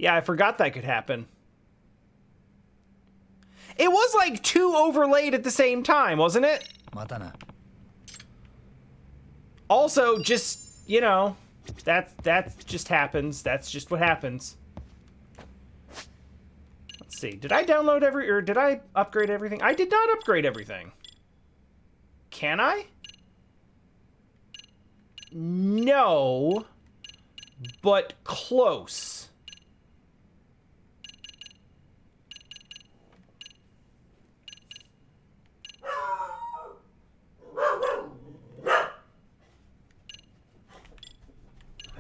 Yeah, I forgot that could happen. It was like 2 overlaid at the same time, wasn't it? Also, just, you know, that just happens. That's just what happens. Let's see. Did I download or did I upgrade everything? I did not upgrade everything. Can I? No, but close.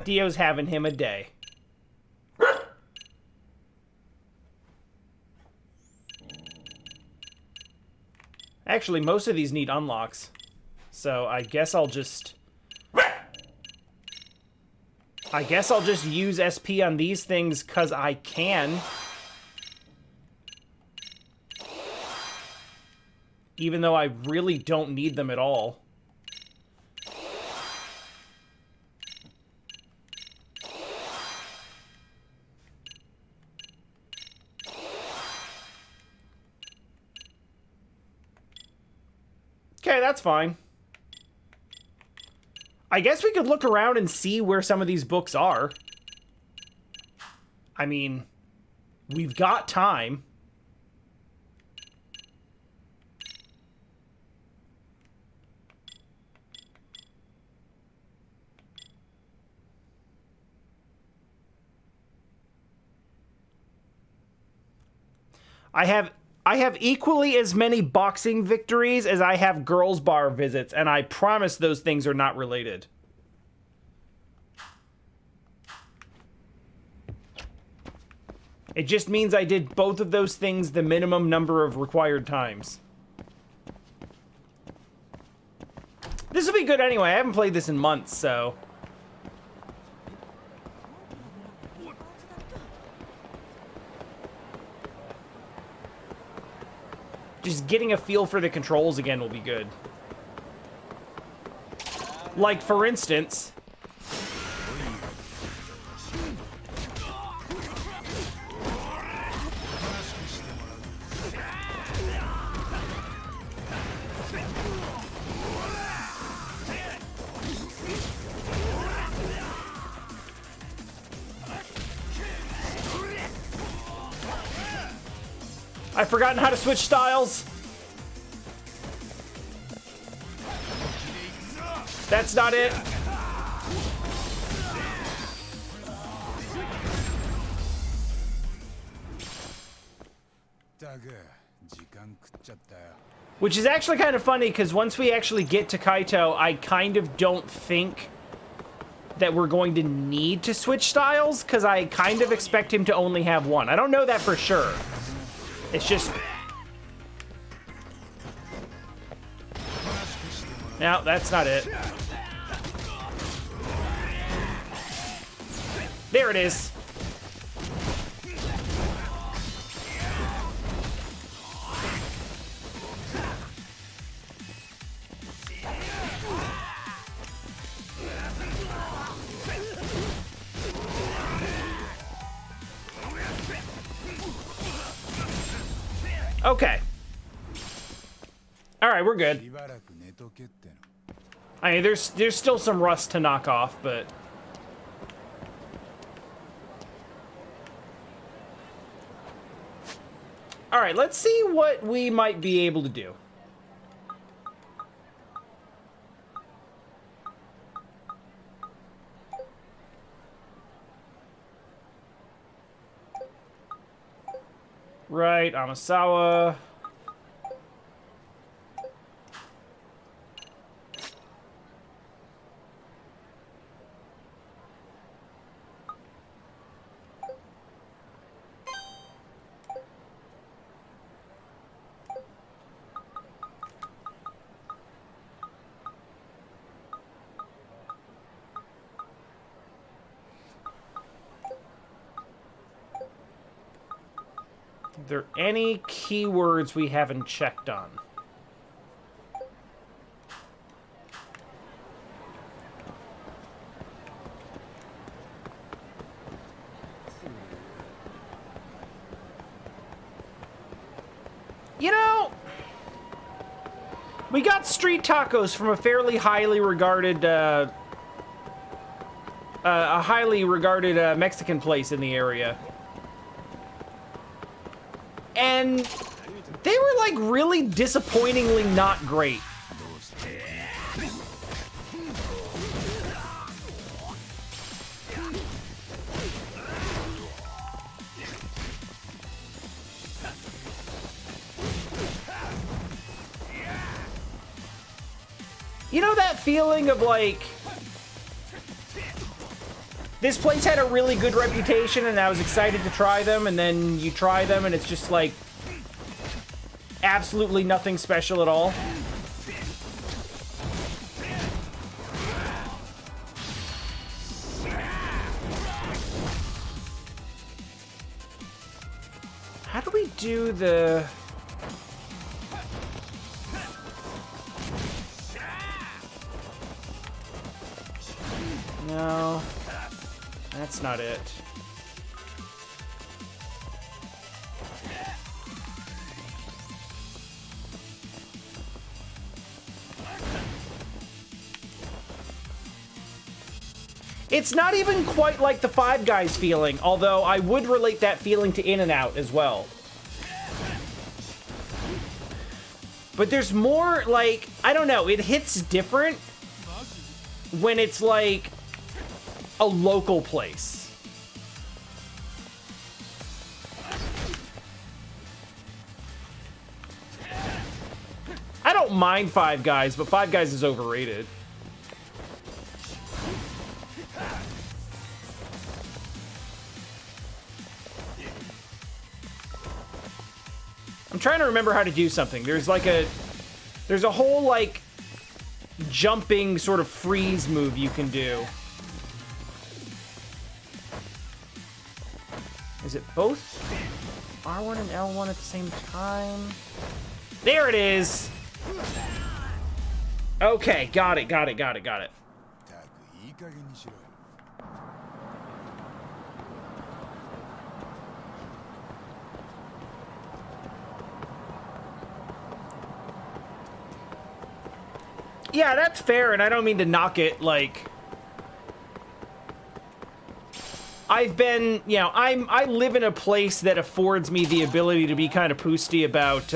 Dio's having him a day. Actually, most of these need unlocks. So I guess I'll just use SP on these things because I can. Even though I really don't need them at all. Okay, that's fine. I guess we could look around and see where some of these books are. I mean, we've got time. I have equally as many boxing victories as I have girls' bar visits, and I promise those things are not related. It just means I did both of those things the minimum number of required times. This will be good anyway. I haven't played this in months, so... Just getting a feel for the controls again will be good. Like, for instance... I've forgotten how to switch styles. That's not it. Which is actually kind of funny, because once we actually get to Kaito, I kind of don't think that we're going to need to switch styles, because I kind of expect him to only have one. I don't know that for sure. It's just... No, that's not it. There it is. Okay. Alright, we're good. I mean, there's still some rust to knock off, but... Alright, let's see what we might be able to do. Right, Amasawa. Are there any keywords we haven't checked on? We got street tacos from a fairly highly regarded, a highly regarded Mexican place in the area. And they were, like, really disappointingly not great. You know that feeling of, like, this place had a really good reputation and I was excited to try them, and then you try them and it's just, like, absolutely nothing special at all? How do we do the... No, that's not it. It's not even quite like the Five Guys feeling, although I would relate that feeling to In-N-Out as well. But there's more, like, I don't know, it hits different when it's like a local place. I don't mind Five Guys, but Five Guys is overrated. I'm trying to remember how to do something. There's a whole, like, jumping sort of freeze move you can do. Is it both R1 and L1 at the same time? There it is! Okay, got it. Yeah, that's fair, and I don't mean to knock it, like... I've been, you know, I live in a place that affords me the ability to be kind of poosty about,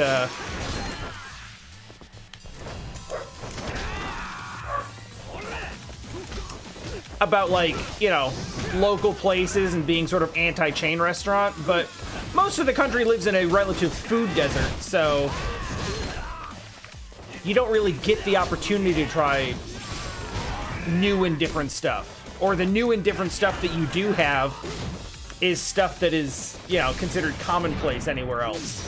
like, you know, local places and being sort of anti-chain restaurant, but most of the country lives in a relative food desert, so you don't really get the opportunity to try new and different stuff. Or the new and different stuff that you do have is stuff that is, you know, considered commonplace anywhere else.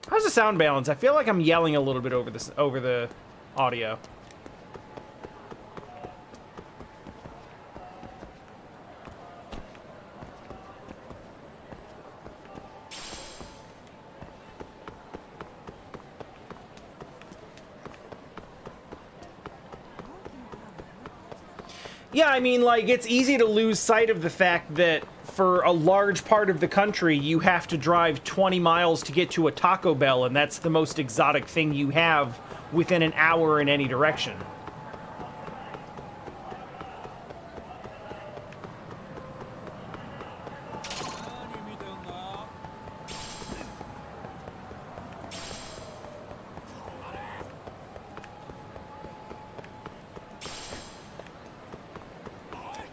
How's the sound balance? I feel like I'm yelling a little bit over the audio. Yeah, I mean, like, it's easy to lose sight of the fact that for a large part of the country, you have to drive 20 miles to get to a Taco Bell, and that's the most exotic thing you have within an hour in any direction.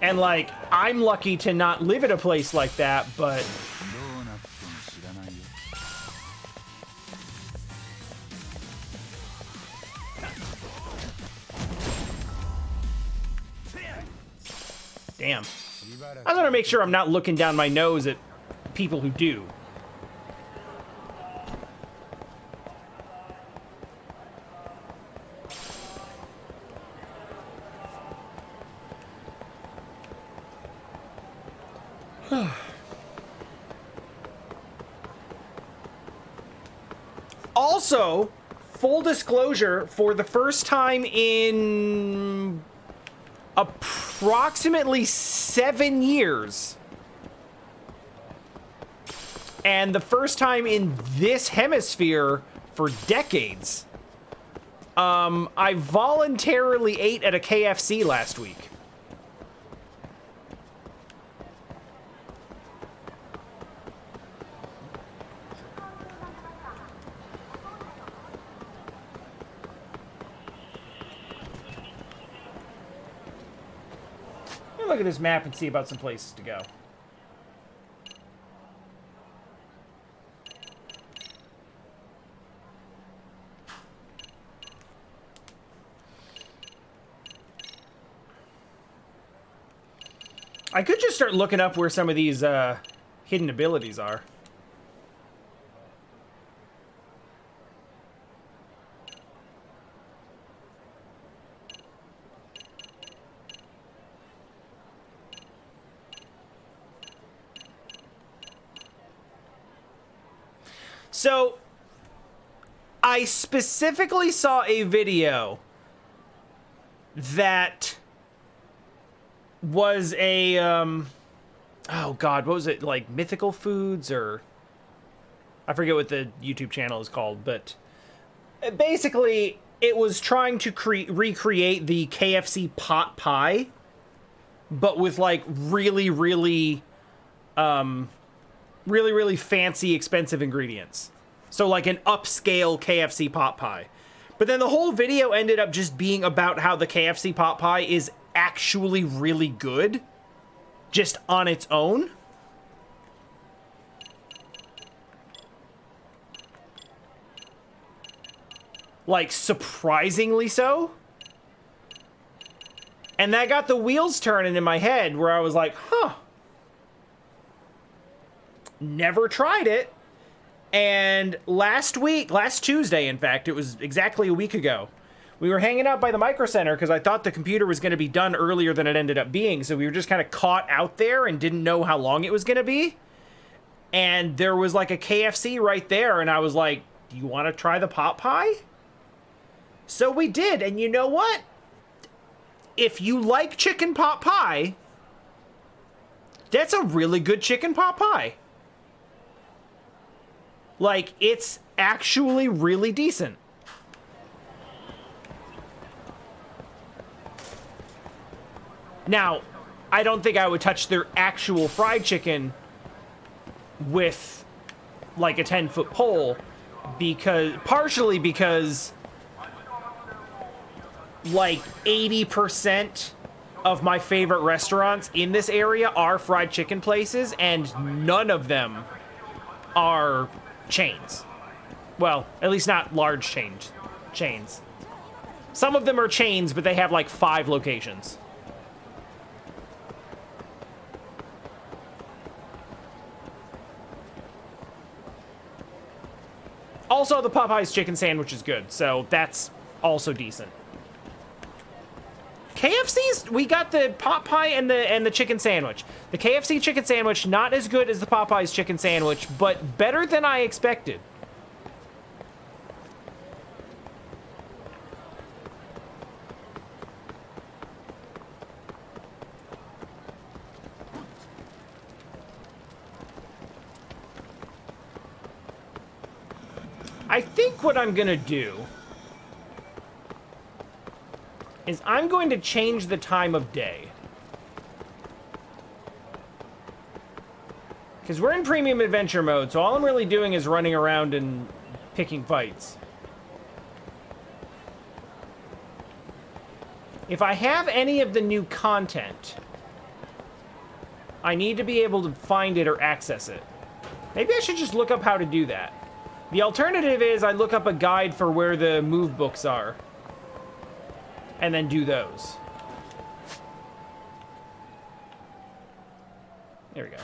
And, like, I'm lucky to not live at a place like that, but... Damn. I gotta make sure I'm not looking down my nose at people who do. Also, full disclosure, for the first time in approximately 7 years, and the first time in this hemisphere for decades, I voluntarily ate at a KFC last week. Let me look at this map and see about some places to go. I could just start looking up where some of these hidden abilities are. So, I specifically saw a video that was a, oh god, what was it, like Mythical Foods, or I forget what the YouTube channel is called, but basically it was trying to recreate the KFC pot pie, but with like really fancy, expensive ingredients. So like an upscale KFC pot pie. But then the whole video ended up just being about how the KFC pot pie is actually really good, just on its own. Like, surprisingly so. And that got the wheels turning in my head, where I was like, huh. Never tried it. And last Tuesday, in fact, it was exactly a week ago, we were hanging out by the Micro Center because I thought the computer was going to be done earlier than it ended up being, so we were just kind of caught out there and didn't know how long it was going to be. And there was like a KFC right there, and I was like, do you want to try the pot pie? So we did, and you know what? If you like chicken pot pie, that's a really good chicken pot pie. Like, it's actually really decent. Now, I don't think I would touch their actual fried chicken with, like, a 10-foot pole, partially because, like, 80% of my favorite restaurants in this area are fried chicken places, and none of them are chains. Well, at least not large chains. Some of them are chains, but they have like 5 locations. Also, the Popeye's chicken sandwich is good, so that's also decent. KFC's, we got the pot pie and the chicken sandwich. The KFC chicken sandwich, not as good as the Popeye's chicken sandwich, but better than I expected. I think what I'm gonna do is I'm going to change the time of day. Because we're in premium adventure mode, so all I'm really doing is running around and picking fights. If I have any of the new content, I need to be able to find it or access it. Maybe I should just look up how to do that. The alternative is I look up a guide for where the move books are, and then do those. There we go.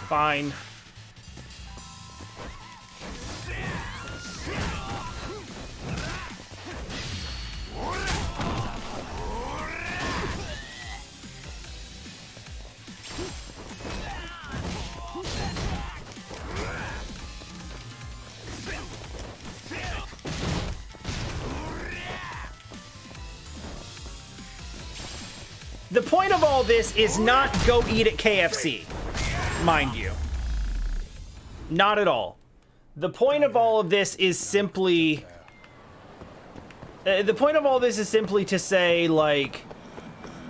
Fine. The point of all this is not go eat at KFC, mind you. Not at all. The point of all of this is simply... the point of all this is simply to say, like,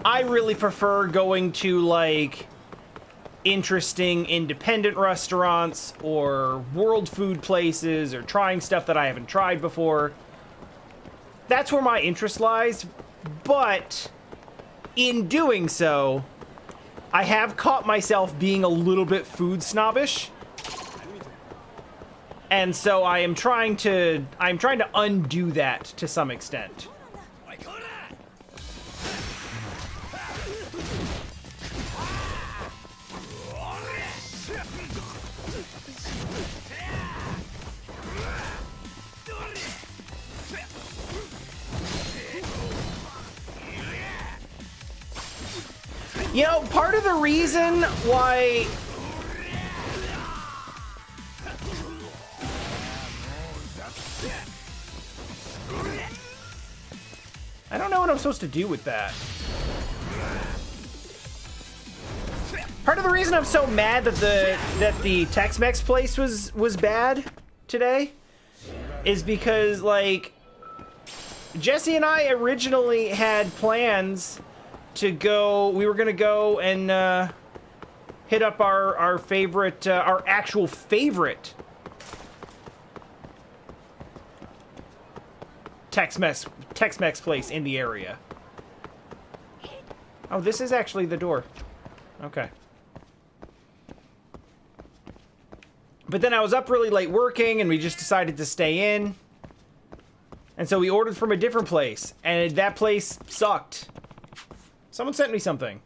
I really prefer going to, like, interesting independent restaurants or world food places or trying stuff that I haven't tried before. That's where my interest lies, but in doing so, I have caught myself being a little bit food snobbish. And so I'm trying to undo that to some extent. You know, part of the reason why... I don't know what I'm supposed to do with that. Part of the reason I'm so mad that the Tex-Mex place was bad today is because, like, Jesse and I originally had plans to go. We were gonna go and hit up our favorite, our actual favorite Tex-Mex place in the area. Oh, this is actually the door. Okay. But then I was up really late working, and we just decided to stay in. And so we ordered from a different place, and that place sucked. Someone sent me something.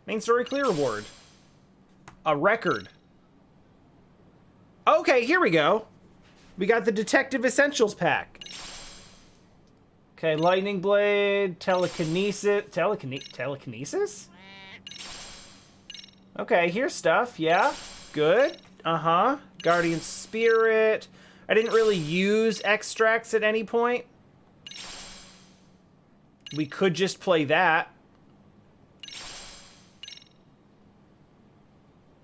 Main story clear reward. A record. Okay, here we go. We got the Detective Essentials pack. Okay, lightning blade, telekinesis. Telekinesis? Okay, here's stuff. Yeah, good. Uh-huh. Guardian Spirit. I didn't really use extracts at any point. We could just play that.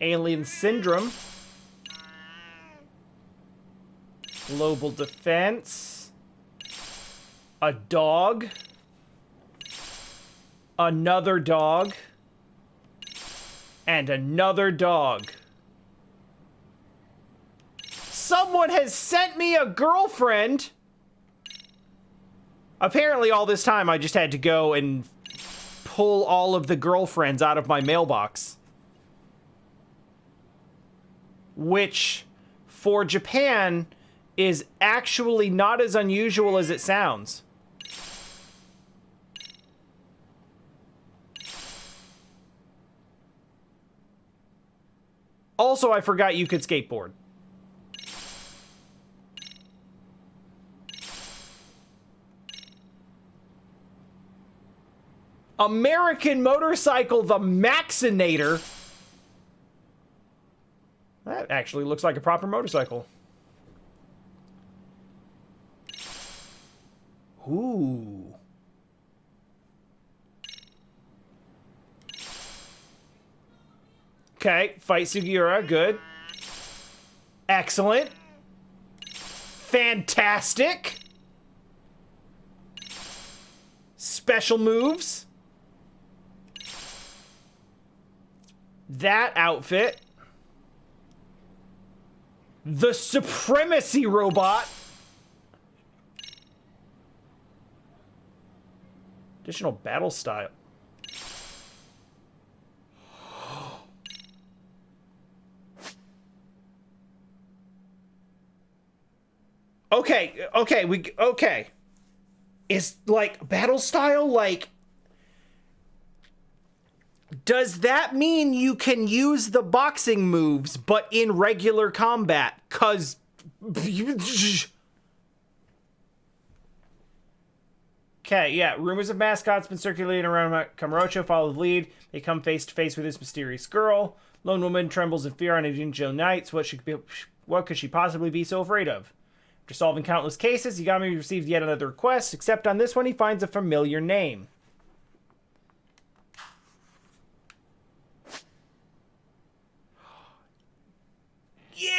Alien Syndrome. Global Defense. A dog. Another dog. And another dog. Someone has sent me a girlfriend! Apparently all this time I just had to go and pull all of the girlfriends out of my mailbox. Which, for Japan, is actually not as unusual as it sounds. Also, I forgot you could skateboard. American Motorcycle, the Maxinator. That actually looks like a proper motorcycle. Ooh. Okay, fight Sugiura, good. Excellent. Fantastic. Special moves. That outfit. The Supremacy Robot. Additional battle style. Okay. Is, like, battle style, like... Does that mean you can use the boxing moves, but in regular combat? 'Cause... Okay, yeah. Rumors of mascots been circulating around Kamurocho. Follow the lead. They come face to face with this mysterious girl. Lone woman trembles in fear on a Jinjo nights. What could she possibly be so afraid of? After solving countless cases, Yagami receives yet another request, except on this one he finds a familiar name. Yeah!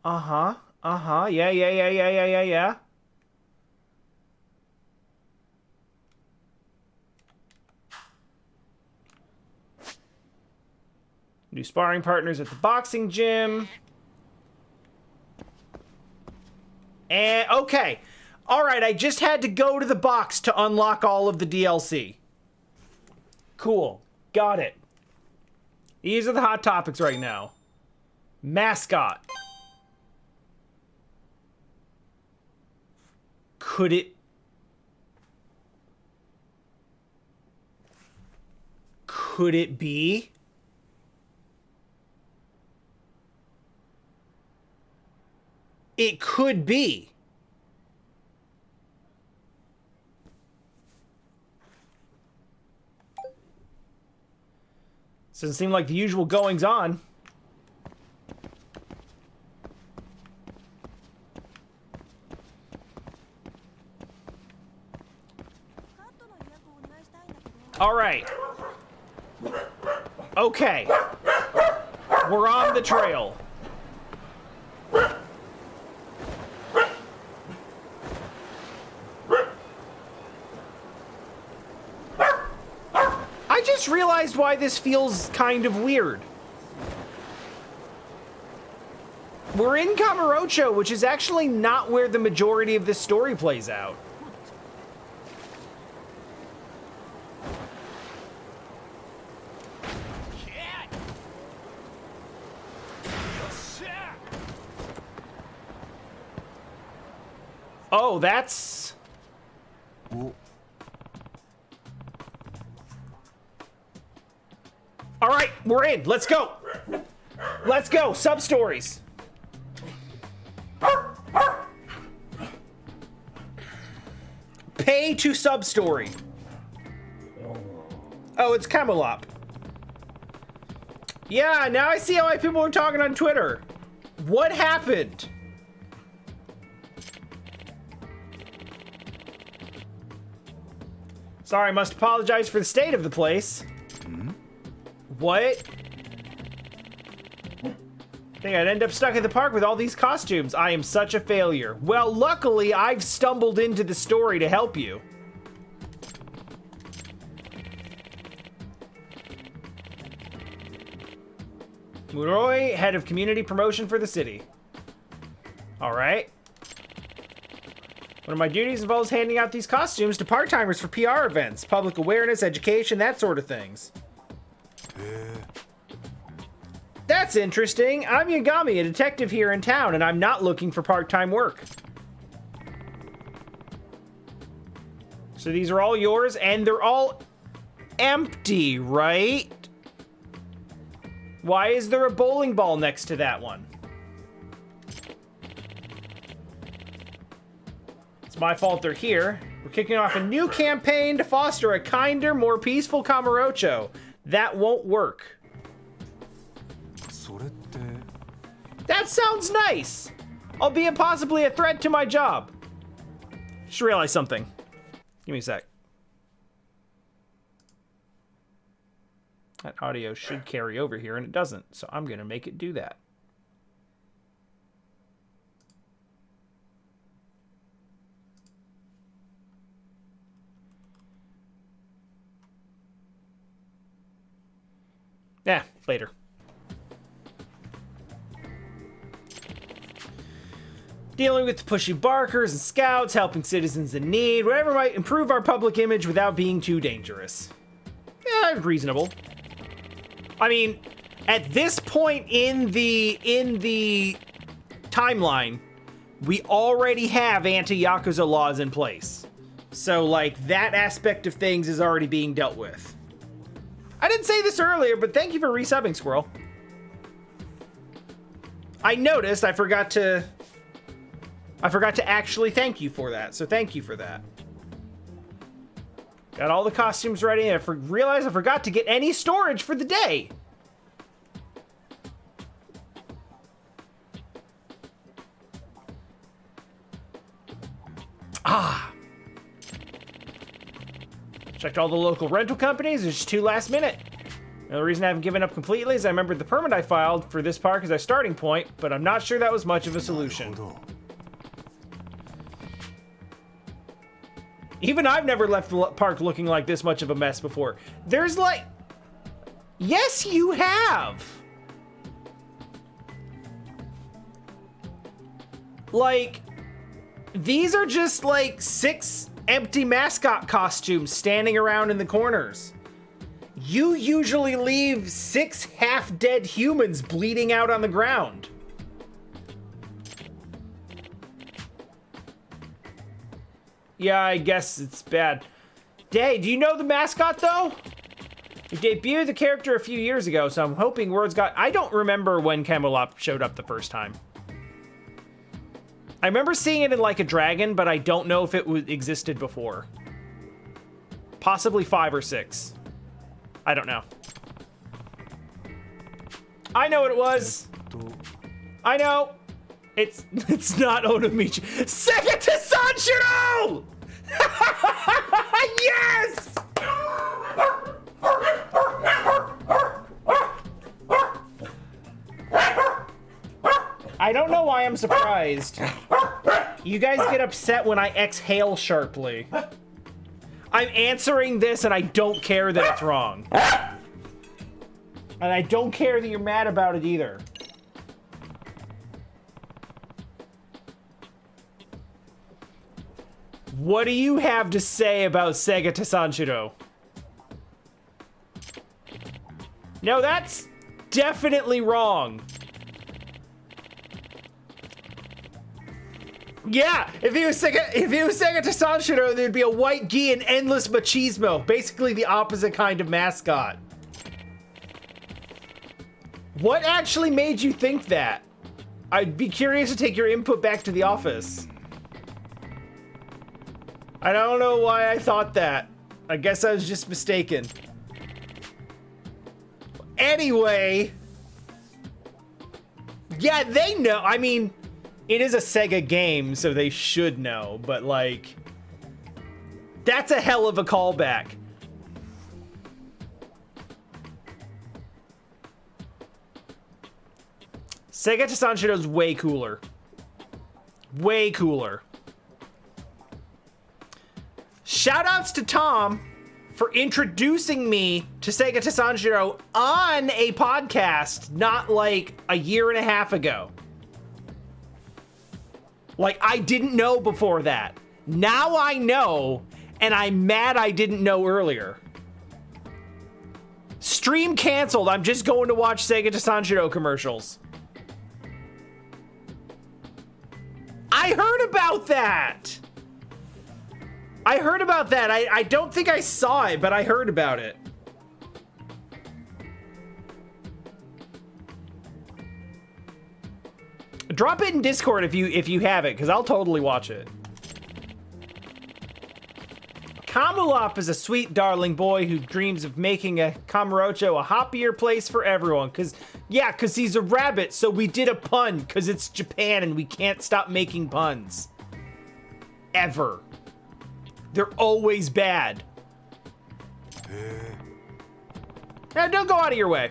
Uh-huh. Uh-huh. Yeah. New sparring partners at the boxing gym. And, okay. Alright, I just had to go to the box to unlock all of the DLC. Cool. Got it. These are the hot topics right now. Mascot. Could it be? It could be. Doesn't seem like the usual goings on. All right. Okay. We're on the trail. I just realized why this feels kind of weird. We're in Kamurocho, which is actually not where the majority of this story plays out. Oh, that's... All right, we're in. Let's go. Let's go. Sub-stories. Pay to sub-story. Oh, it's Camelop. Yeah, now I see why people were talking on Twitter. What happened? Sorry, I must apologize for the state of the place. What? I think I'd end up stuck at the park with all these costumes. I am such a failure. Well, luckily, I've stumbled into the story to help you. Muroi, head of community promotion for the city. All right. One of my duties involves handing out these costumes to part-timers for PR events, public awareness, education, that sort of things. That's interesting. I'm Yagami, a detective here in town, and I'm not looking for part-time work. So these are all yours, and they're all empty, right? Why is there a bowling ball next to that one? It's my fault they're here. We're kicking off a new campaign to foster a kinder, more peaceful Kamurocho. That won't work. That sounds nice! Albeit possibly a threat to my job. Just realized something. Give me a sec. That audio should carry over here, and it doesn't, so I'm gonna make it do that. Yeah, later. Dealing with the pushy barkers and scouts, helping citizens in need, whatever might improve our public image without being too dangerous. Yeah, reasonable. I mean, at this point in the timeline, we already have anti-Yakuza laws in place. So, like, that aspect of things is already being dealt with. I didn't say this earlier, but thank you for resubbing, Squirrel. I noticed I forgot to actually thank you for that, so thank you for that. Got all the costumes ready, and I realized I forgot to get any storage for the day. Checked all the local rental companies. There's just 2 last minute. The reason I haven't given up completely is I remembered the permit I filed for this park as our starting point, but I'm not sure that was much of a solution. Even I've never left the park looking like this much of a mess before. There's like... Yes, you have! Like, these are just like 6 empty mascot costumes standing around in the corners. You usually leave 6 half-dead humans bleeding out on the ground. Yeah, I guess it's bad. Day, do you know the mascot, though? We debuted the character a few years ago, so I'm hoping word's got... I don't remember when Camelot showed up the first time. I remember seeing it in Like a Dragon, but I don't know if it existed before. Possibly 5 or 6. I don't know. I know what it was. I know. It's not Onomichi. Sega to Sanshiro! Yes! I don't know why I'm surprised. You guys get upset when I exhale sharply. I'm answering this and I don't care that it's wrong. And I don't care that you're mad about it either. What do you have to say about Sega to Sanshiro? No, that's definitely wrong. Yeah, if he was Sega to Sanshiro, there'd be a white gi and endless machismo. Basically the opposite kind of mascot. What actually made you think that? I'd be curious to take your input back to the office. I don't know why I thought that. I guess I was just mistaken. Anyway. Yeah, they know. I mean... It is a Sega game, so they should know, but like... That's a hell of a callback. Sega to Sanshiro's way cooler. Way cooler. Shoutouts to Tom for introducing me to Sega to Sanshiro on a podcast not like a year and a half ago. Like, I didn't know before that. Now I know, and I'm mad I didn't know earlier. Stream canceled. I'm just going to watch Sega to Sanshiro commercials. I heard about that! I heard about that. I don't think I saw it, but I heard about it. Drop it in Discord if you have it, because I'll totally watch it. Kamulop is a sweet, darling boy who dreams of making a Kamurocho a happier place for everyone. Because he's a rabbit, so we did a pun, because it's Japan and we can't stop making puns. Ever. They're always bad. Now, don't go out of your way.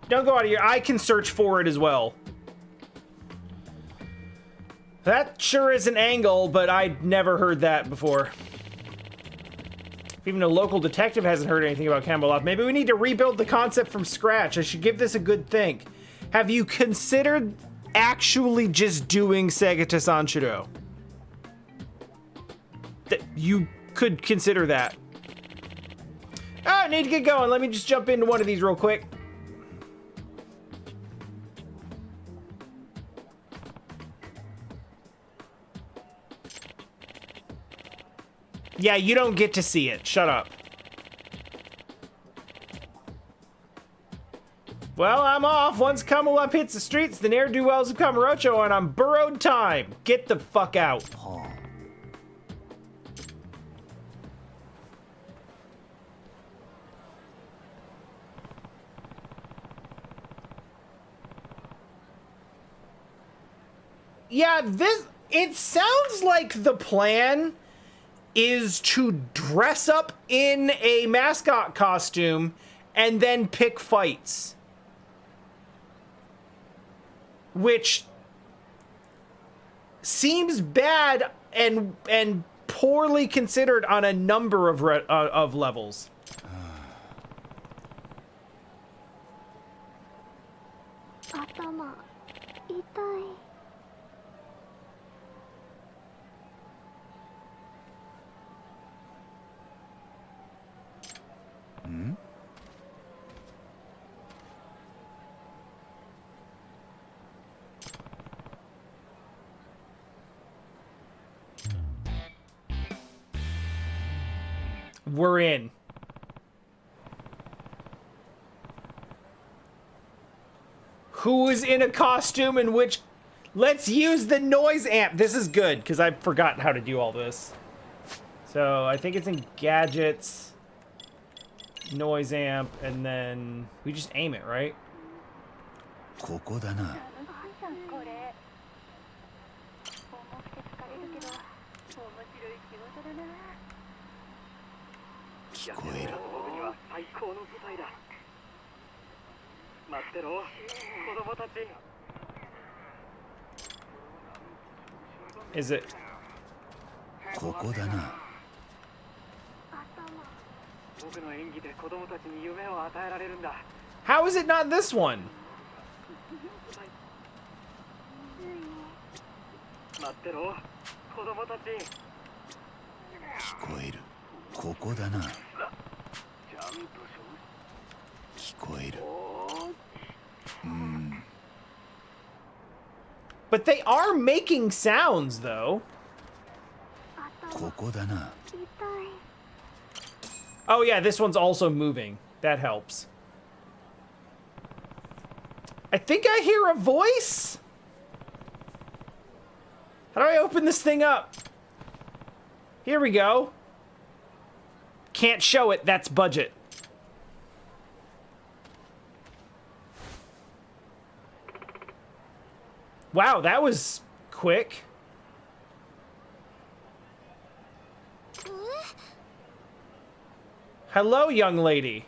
Don't go out of your... I can search for it as well. That sure is an angle, but I'd never heard that before. If even a local detective hasn't heard anything about Camelot, maybe we need to rebuild the concept from scratch. I should give this a good think. Have you considered actually just doing Sega to Sanshiro? You could consider that. Oh, I need to get going. Let me just jump into one of these real quick. Yeah, you don't get to see it. Shut up. Well, I'm off. Once Kamuup hits the streets, the ne'er-do-wells of Kamurocho are on burrowed time. Get the fuck out. Yeah, it sounds like the plan is to dress up in a mascot costume and then pick fights. Which seems bad and poorly considered on a number of levels. We're in. Who is in a costume and which... Let's use the noise amp. This is good, because I've forgotten how to do all this. So, I think it's in gadgets, noise amp, and then we just aim it, right? Is it? How is it not this one? But they are making sounds, though. Oh yeah, this one's also moving. That helps. I think I hear a voice? How do I open this thing up? Here we go. Can't show it, that's budget. Wow, that was quick. Hello, young lady.